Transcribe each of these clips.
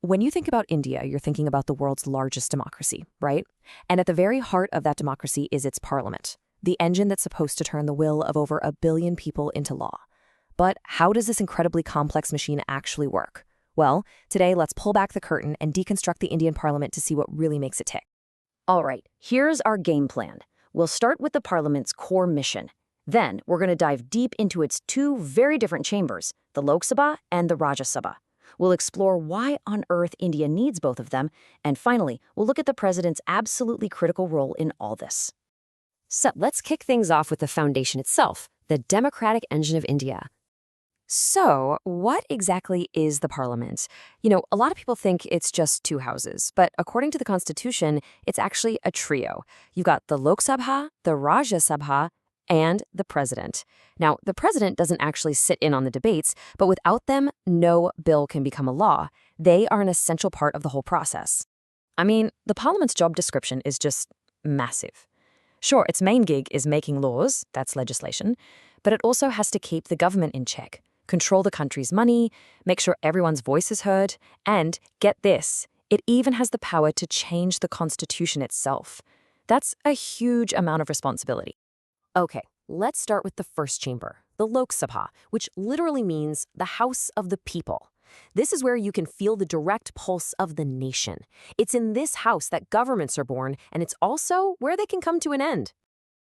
When you think about India, you're thinking about the world's largest democracy, right? And at the very heart of that democracy is its parliament, the engine that's supposed to turn the will of over 1 billion people into law. But how does this incredibly complex machine actually work? Well, today let's pull back the curtain and deconstruct the Indian parliament to see what really makes it tick. All right, here's our game plan. We'll start with the parliament's core mission. Then we're going to dive deep into its two very different chambers, the Lok Sabha and the Rajya Sabha. We'll explore why on earth India needs both of them, and finally, we'll look at the president's absolutely critical role in all this. So let's kick things off with the foundation itself, the democratic engine of India. So, what exactly is the parliament? A lot of people think it's just two houses, but according to the Constitution, it's actually a trio. You've got the Lok Sabha, the Rajya Sabha, and the president. Now, the president doesn't actually sit in on the debates, but without them, no bill can become a law. They are an essential part of the whole process. I mean, the parliament's job description is just massive. Sure, its main gig is making laws, that's legislation, but it also has to keep the government in check, control the country's money, make sure everyone's voice is heard, and, get this, it even has the power to change the constitution itself. That's a huge amount of responsibility. Okay, let's start with the first chamber, the Lok Sabha, which literally means the House of the People. This is where you can feel the direct pulse of the nation. It's in this house that governments are born, and it's also where they can come to an end.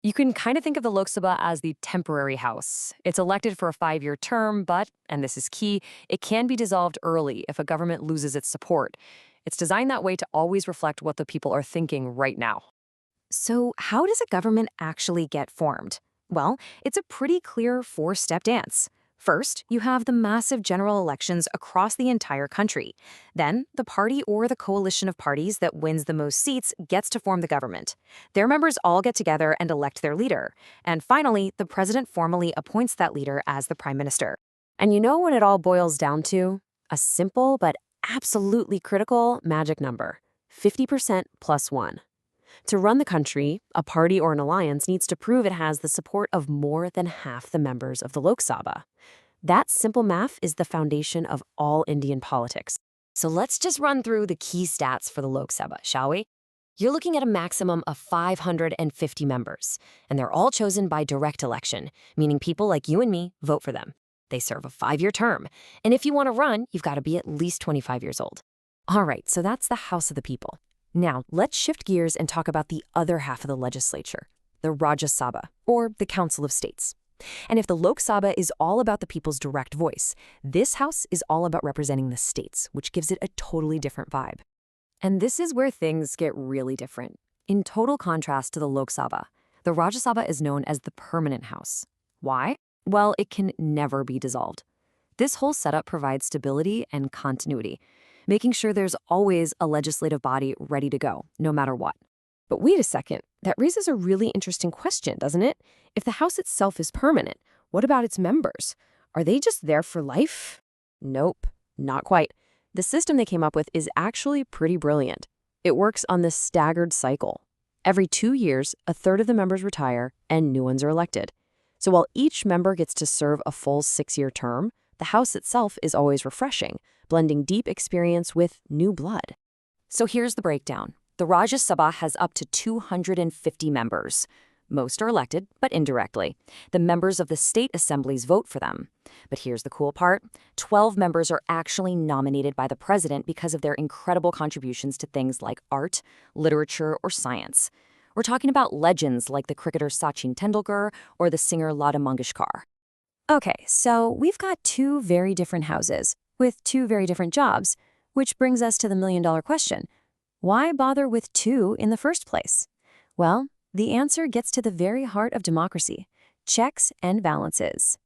You can kind of think of the Lok Sabha as the temporary house. It's elected for a 5-year term, but, and this is key, it can be dissolved early if a government loses its support. It's designed that way to always reflect what the people are thinking right now. So how does a government actually get formed? Well, it's a pretty clear 4-step dance. First, you have the massive general elections across the entire country. Then, the party or the coalition of parties that wins the most seats gets to form the government. Their members all get together and elect their leader. And finally, the president formally appoints that leader as the prime minister. And you know what it all boils down to? A simple but absolutely critical magic number, 50% plus 1. To run the country, a party or an alliance needs to prove it has the support of more than half the members of the Lok Sabha. That simple math is the foundation of all Indian politics. So let's just run through the key stats for the Lok Sabha, shall we? You're looking at a maximum of 550 members, and they're all chosen by direct election, meaning people like you and me vote for them. They serve a 5-year term, and if you want to run, you've got to be at least 25 years old. All right, so that's the House of the People. Now, let's shift gears and talk about the other half of the legislature, the Rajya Sabha, or the Council of States. And if the Lok Sabha is all about the people's direct voice, this house is all about representing the states, which gives it a totally different vibe. And this is where things get really different. In total contrast to the Lok Sabha, the Rajya Sabha is known as the permanent house. Why? Well, it can never be dissolved. This whole setup provides stability and continuity, making sure there's always a legislative body ready to go, no matter what. But wait a second, that raises a really interesting question, doesn't it? If the House itself is permanent, what about its members? Are they just there for life? Nope, not quite. The system they came up with is actually pretty brilliant. It works on this staggered cycle. Every 2 years, a third of the members retire and new ones are elected. So while each member gets to serve a full 6-year term, the House itself is always refreshing, blending deep experience with new blood. So here's the breakdown. The Rajya Sabha has up to 250 members. Most are elected, but indirectly. The members of the state assemblies vote for them. But here's the cool part. 12 members are actually nominated by the president because of their incredible contributions to things like art, literature, or science. We're talking about legends like the cricketer Sachin Tendulkar or the singer Lata Mangeshkar. Okay, so we've got two very different houses with two very different jobs, which brings us to the million-dollar question. Why bother with two in the first place? Well, the answer gets to the very heart of democracy, checks and balances.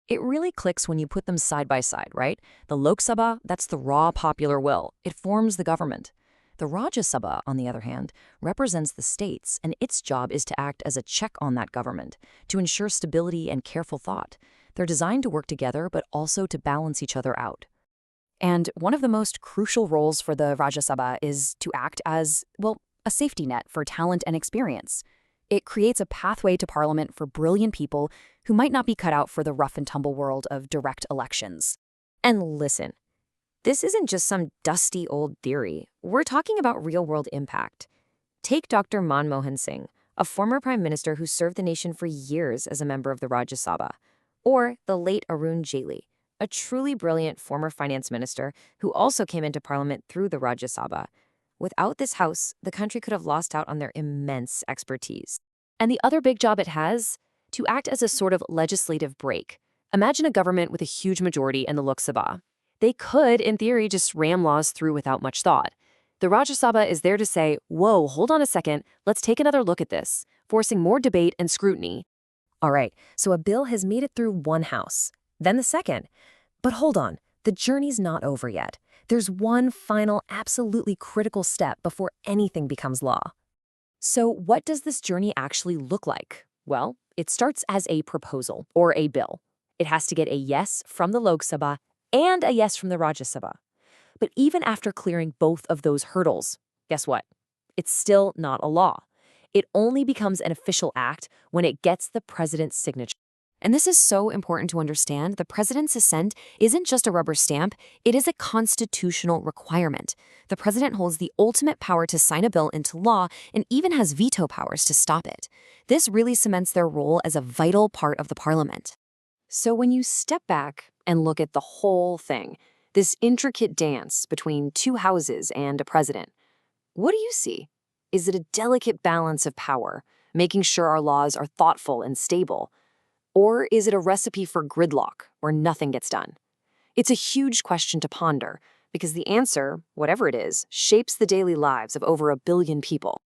It really clicks when you put them side by side, right? The Lok Sabha, that's the raw popular will. It forms the government. The Rajya Sabha, on the other hand, represents the states, and its job is to act as a check on that government, to ensure stability and careful thought. They're designed to work together, but also to balance each other out. And one of the most crucial roles for the Rajya Sabha is to act as, well, a safety net for talent and experience. It creates a pathway to parliament for brilliant people who might not be cut out for the rough and tumble world of direct elections. And listen, This isn't just some dusty old theory. We're talking about real-world impact. Take Dr. Manmohan Singh, a former prime minister who served the nation for years as a member of the Rajya Sabha, or the late Arun Jaitley, a truly brilliant former finance minister who also came into parliament through the Rajya Sabha. Without this house, the country could have lost out on their immense expertise. And the other big job it has? To act as a sort of legislative brake. Imagine a government with a huge majority in the Lok Sabha. They could, in theory, just ram laws through without much thought. The Rajya Sabha is there to say, whoa, hold on a second, let's take another look at this, forcing more debate and scrutiny. All right, so a bill has made it through one house, then the second. But hold on, the journey's not over yet. There's one final, absolutely critical step before anything becomes law. So what does this journey actually look like? Well, it starts as a proposal, or a bill. It has to get a yes from the Lok Sabha and a yes from the Rajya Sabha. But even after clearing both of those hurdles, guess what? It's still not a law. It only becomes an official act when it gets the president's signature. And this is so important to understand. The president's assent isn't just a rubber stamp, it is a constitutional requirement. The president holds the ultimate power to sign a bill into law and even has veto powers to stop it. This really cements their role as a vital part of the parliament. So when you step back and look at the whole thing, this intricate dance between two houses and a president, what do you see? Is it a delicate balance of power, making sure our laws are thoughtful and stable? Or is it a recipe for gridlock, where nothing gets done? It's a huge question to ponder, because the answer, whatever it is, shapes the daily lives of over 1 billion people.